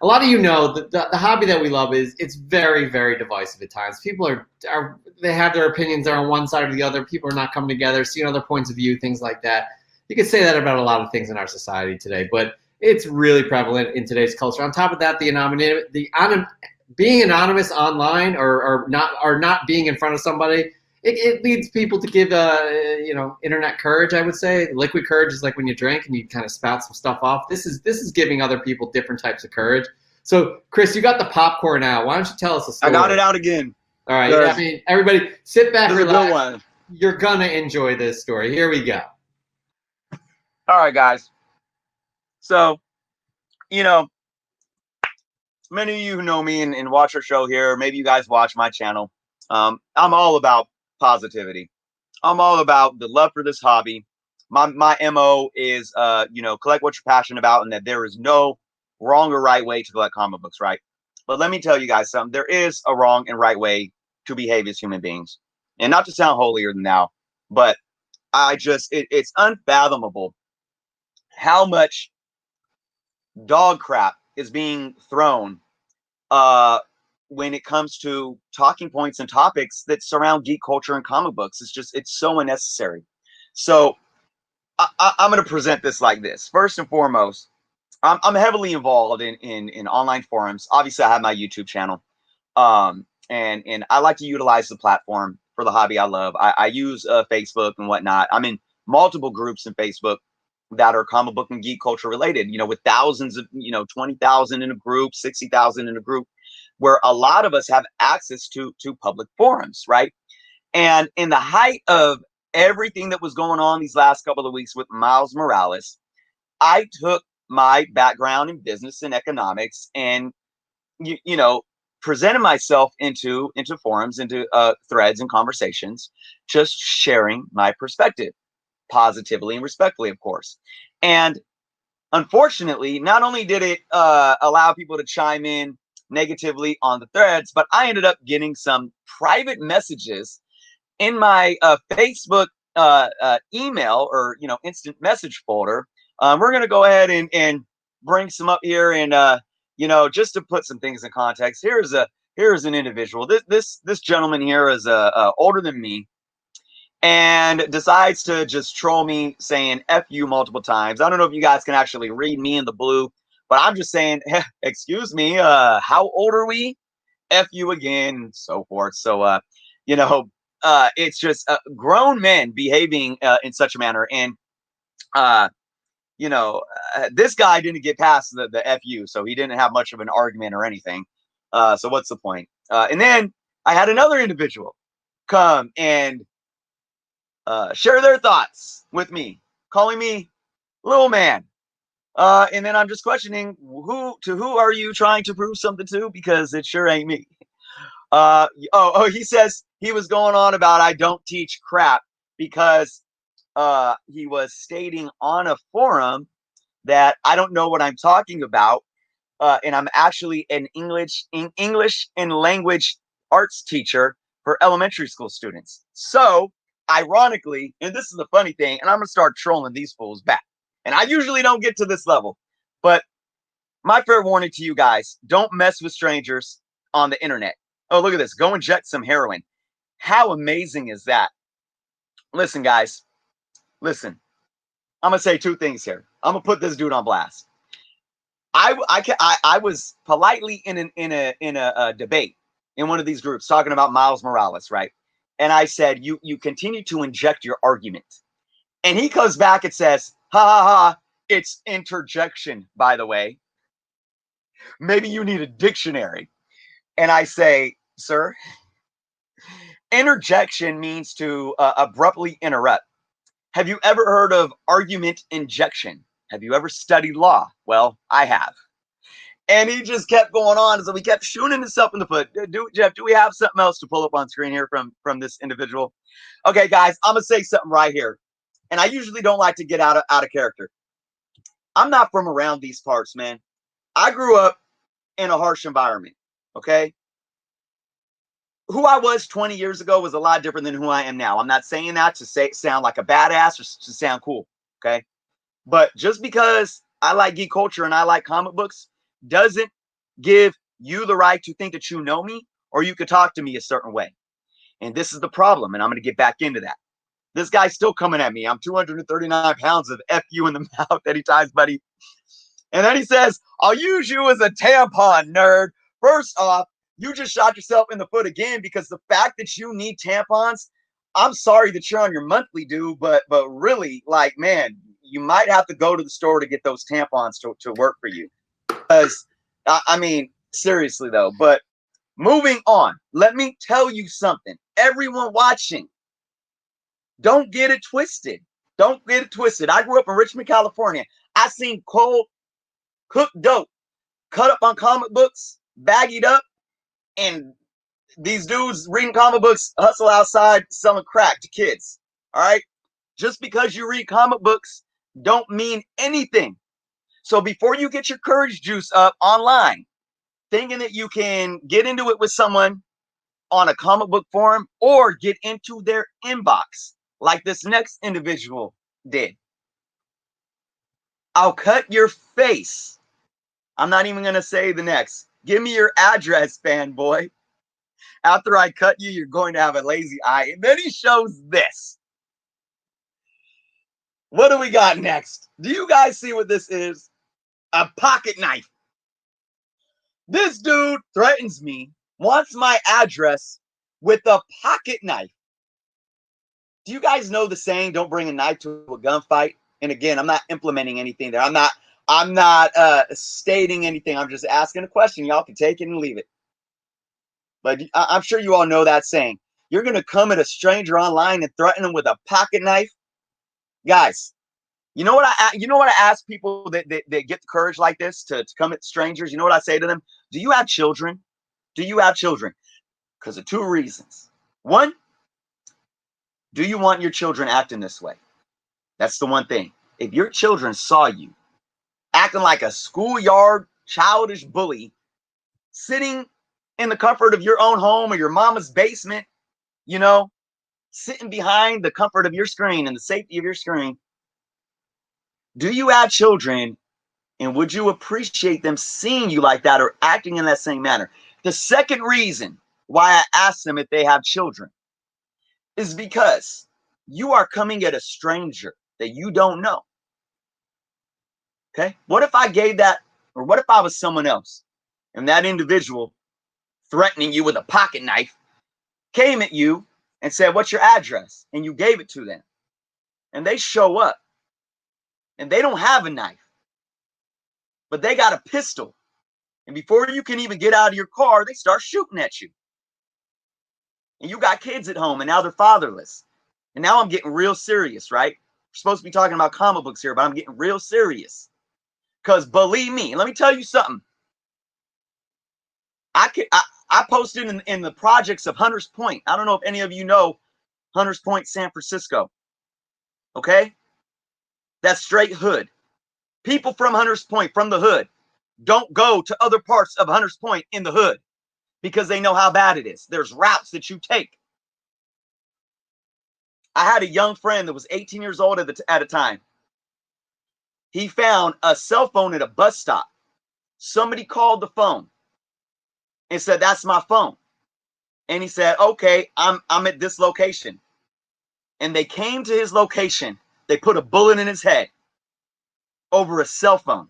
a lot of the hobby that we love it's very, very divisive at times. People are they have their opinions. They're on one side or the other. People are not coming together, seeing other points of view, things like that. You could say that about a lot of things in our society today, but it's really prevalent in today's culture. On top of that, being anonymous online or not being in front of somebody, it leads people to give internet courage. I would say liquid courage is like when you drink and you kind of spout some stuff off. This is giving other people different types of courage. So Chris, you got the popcorn out. Why don't you tell us a story? I got it out again. All right. I mean, everybody, sit back, this relax. Is a good one. You're gonna enjoy this story. Here we go. All right, guys. So, many of you who know me and watch our show here, maybe you guys watch my channel. I'm all about positivity. I'm all about the love for this hobby. My MO is, collect what you're passionate about, and that there is no wrong or right way to collect comic books, right? But let me tell you guys something. There is a wrong and right way to behave as human beings. And not to sound holier than thou, but it's unfathomable how much dog crap is being thrown when it comes to talking points and topics that surround geek culture and comic books. It's so unnecessary. So I'm going to present this like this. First and foremost, I'm heavily involved in online forums. Obviously, I have my YouTube channel, and I like to utilize the platform for the hobby I love. I use Facebook and whatnot. I'm in multiple groups in Facebook that are comic book and geek culture related, with thousands of, 20,000 in a group, 60,000 in a group, where a lot of us have access to public forums, right? And in the height of everything that was going on these last couple of weeks with Miles Morales, I took my background in business and economics and, presented myself into forums, into threads and conversations, just sharing my perspective, positively and respectfully, of course. And unfortunately, not only did it allow people to chime in negatively on the threads, but I ended up getting some private messages in my Facebook email or instant message folder. We're gonna go ahead and bring some up here, and just to put some things in context. Here's an individual. This gentleman here is older than me, and decides to just troll me saying F you multiple times. I don't know if you guys can actually read me in the blue, but I'm just saying, excuse me, how old are we? F you again, and so forth. So, it's just grown men behaving in such a manner. And, this guy didn't get past the F you, so he didn't have much of an argument or anything. So what's the point? And then I had another individual come and share their thoughts with me, calling me little man. And then I'm just questioning who are you trying to prove something to? Because it sure ain't me. He says he was going on about I don't teach crap because he was stating on a forum that I don't know what I'm talking about. And I'm actually an English and language arts teacher for elementary school students. So ironically, and this is the funny thing, and I'm going to start trolling these fools back. And I usually don't get to this level, but my fair warning to you guys, don't mess with strangers on the internet. Oh, look at this. Go inject some heroin. How amazing is that? Listen, guys. Listen. I'm going to say two things here. I'm going to put this dude on blast. I was politely in a debate in one of these groups talking about Miles Morales, right? And I said, you continue to inject your argument. And he comes back and says, ha ha ha, it's interjection, by the way. Maybe you need a dictionary. And I say, sir, interjection means to abruptly interrupt. Have you ever heard of argument injection? Have you ever studied law? Well, I have. And he just kept going on. So we kept shooting himself in the foot. Jeff, do we have something else to pull up on screen here from this individual? Okay, guys, I'm going to say something right here. And I usually don't like to get out of character. I'm not from around these parts, man. I grew up in a harsh environment, okay? Who I was 20 years ago was a lot different than who I am now. I'm not saying that to sound like a badass or to sound cool, okay? But just because I like geek culture and I like comic books doesn't give you the right to think that you know me, or you could talk to me a certain way. And this is the problem. And I'm going to get back into that. This guy's still coming at me. I'm 239 pounds of F you in the mouth anytime, buddy. And then he says, I'll use you as a tampon, nerd. First off, you just shot yourself in the foot again, because the fact that you need tampons, I'm sorry that you're on your monthly due, but really, like, man, you might have to go to the store to get those tampons to work for you. Because, I mean, seriously though, but moving on, let me tell you something. Everyone watching, don't get it twisted. Don't get it twisted. I grew up in Richmond, California. I seen cold cooked dope cut up on comic books, baggied up, and these dudes reading comic books hustle outside selling crack to kids. All right? Just because you read comic books don't mean anything. So before you get your courage juice up online, thinking that you can get into it with someone on a comic book forum or get into their inbox like this next individual did, I'll cut your face. I'm not even going to say the next. Give me your address, fanboy. After I cut you, you're going to have a lazy eye. And then he shows this. What do we got next? Do you guys see what this is? A pocket knife. This dude threatens me, wants my address with a pocket knife. Do you guys know the saying, don't bring a knife to a gunfight? And again, I'm not implementing anything there. I'm not stating anything. I'm just asking a question. Y'all can take it and leave it. But I'm sure you all know that saying. You're going to come at a stranger online and threaten them with a pocket knife? Guys, you know what I ask people that get the courage like this to come at strangers? You know what I say to them? Do you have children? Do you have children? Because of two reasons. One, do you want your children acting this way? That's the one thing. If your children saw you acting like a schoolyard childish bully, sitting in the comfort of your own home or your mama's basement, you know, sitting behind the comfort of your screen and the safety of your screen, do you have children, and would you appreciate them seeing you like that or acting in that same manner? The second reason why I ask them if they have children is because you are coming at a stranger that you don't know. Okay? What if I gave that, or what if I was someone else and that individual threatening you with a pocket knife came at you and said, what's your address? And you gave it to them. And they show up and they don't have a knife, but they got a pistol. And before you can even get out of your car, they start shooting at you. And you got kids at home and now they're fatherless. And now I'm getting real serious, right? We're supposed to be talking about comic books here, but I'm getting real serious. Because believe me, let me tell you something. I posted in the projects of Hunters Point. I don't know if any of you know Hunters Point, San Francisco. Okay? That's straight hood. People from Hunters Point, from the hood, don't go to other parts of Hunters Point in the hood because they know how bad it is. There's routes that you take. I had a young friend that was 18 years old at a time. He found a cell phone at a bus stop. Somebody called the phone and said, that's my phone. And he said, okay, I'm at this location. And they came to his location. They put a bullet in his head over a cell phone.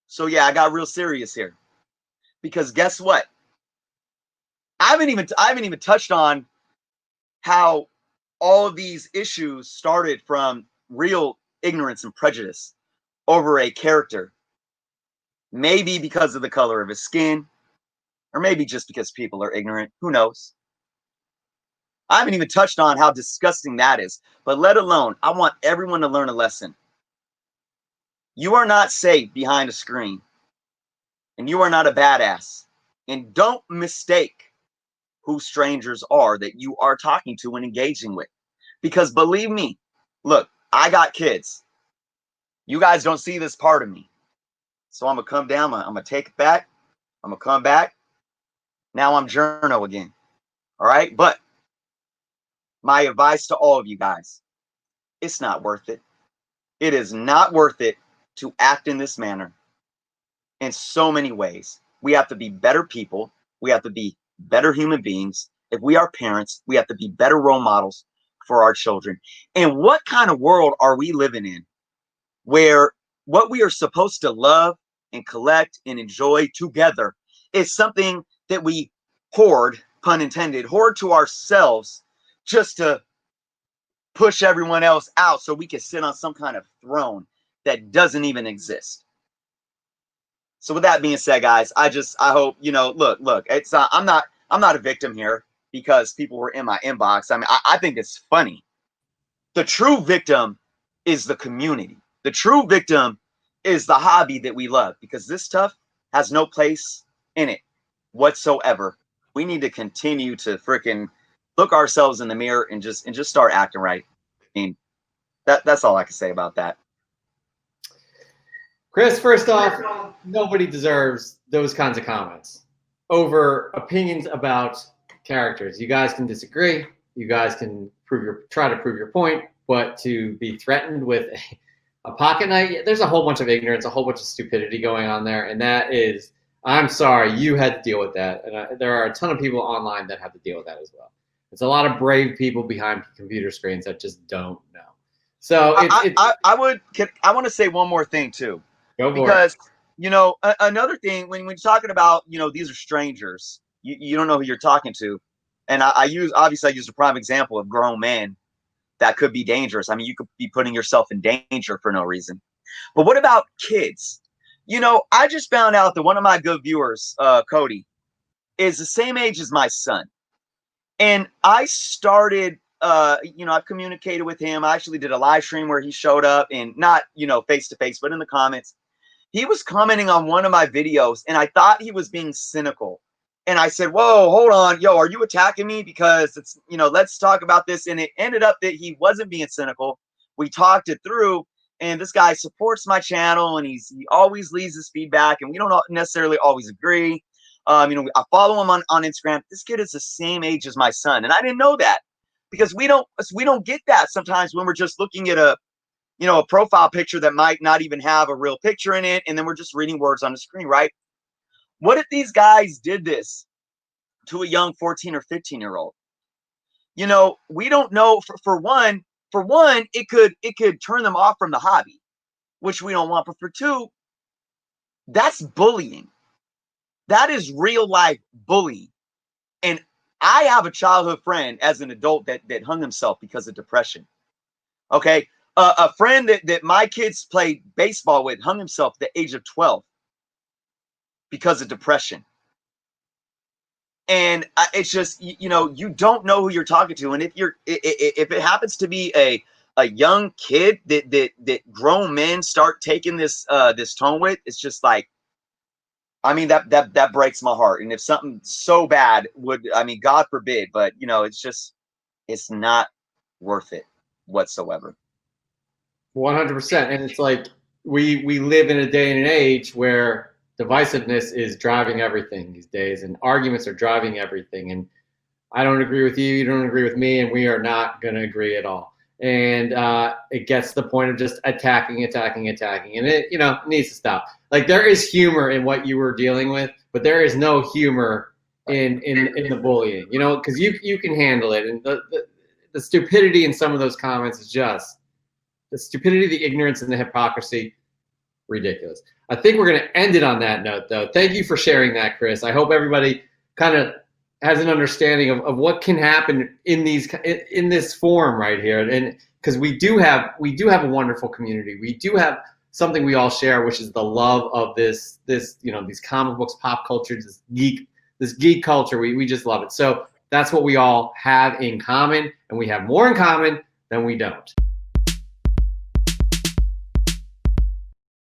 So yeah, I got real serious here. Because guess what? I haven't even touched on how all of these issues started from real ignorance and prejudice over a character. Maybe because of the color of his skin, or maybe just because people are ignorant. Who knows? I haven't even touched on how disgusting that is. But let alone, I want everyone to learn a lesson. You are not safe behind a screen. And you are not a badass. And don't mistake who strangers are that you are talking to and engaging with. Because believe me, look, I got kids. You guys don't see this part of me. So I'm going to come down. I'm going to take it back. I'm going to come back. Now I'm journo again. All right. But my advice to all of you guys, it's not worth it. It is not worth it to act in this manner. in so many ways. We have to be better people. We have to be better human beings. If we are parents, we have to be better role models for our children. And what kind of world are we living in where what we are supposed to love and collect and enjoy together is something that we hoard, pun intended, hoard to ourselves just to push everyone else out so we can sit on some kind of throne that doesn't even exist. So with that being said, guys, I hope, look, it's I'm not a victim here because people were in my inbox. I mean, I think it's funny. The true victim is the community. The true victim is the hobby that we love, because this stuff has no place in it whatsoever. We need to continue to freaking look ourselves in the mirror and just start acting right. I mean, that's all I can say about that. Chris, first off, nobody deserves those kinds of comments over opinions about characters. You guys can disagree. You guys can try to prove your point, but to be threatened with a pocket knife, there's a whole bunch of ignorance, a whole bunch of stupidity going on there, and that is, I'm sorry, you had to deal with that, and there are a ton of people online that have to deal with that as well. It's a lot of brave people behind computer screens that just don't know. So I want to say one more thing too. Because, another thing, when you're talking about, these are strangers, you don't know who you're talking to. And I use a prime example of grown men that could be dangerous. I mean, you could be putting yourself in danger for no reason. But what about kids? I just found out that one of my good viewers, Cody, is the same age as my son. And I started, I've communicated with him. I actually did a live stream where he showed up, and not, face to face, but in the comments. He was commenting on one of my videos, and I thought he was being cynical. And I said, whoa, hold on. Yo, are you attacking me? Because it's, let's talk about this. And it ended up that he wasn't being cynical. We talked it through, and this guy supports my channel, and he always leaves his feedback, and we don't necessarily always agree. I follow him on Instagram. This kid is the same age as my son. And I didn't know that, because we don't get that sometimes when we're just looking at a profile picture that might not even have a real picture in it, and then we're just reading words on the screen, right? What if these guys did this to a young 14 or 15-year-old? We don't know. For one, it could turn them off from the hobby, which we don't want. But for two, that's bullying. That is real life bullying. And I have a childhood friend as an adult that hung himself because of depression. Okay. A friend that my kids played baseball with hung himself at the age of 12 because of depression. And it's just, you don't know who you're talking to. And if it happens to be a young kid that grown men start taking this tone with, it's just like, I mean, that breaks my heart. And if something so bad God forbid, but it's not worth it whatsoever. 100%. And it's like we live in a day and an age where divisiveness is driving everything these days, and arguments are driving everything. And I don't agree with you, you don't agree with me, and we are not going to agree at all. And it gets to the point of just attacking, and it needs to stop. Like, there is humor in what you were dealing with, but there is no humor in the bullying, because you can handle it. And the stupidity in some of those comments is just the stupidity, the ignorance, and the hypocrisy, ridiculous. I think we're going to end it on that note, though. Thank you for sharing that, Chris. I hope everybody kind of has an understanding of what can happen in this forum right here, and because we do have a wonderful community. We do have something we all share, which is the love of this these comic books, pop culture, this geek culture. We just love it. So that's what we all have in common, and we have more in common than we don't.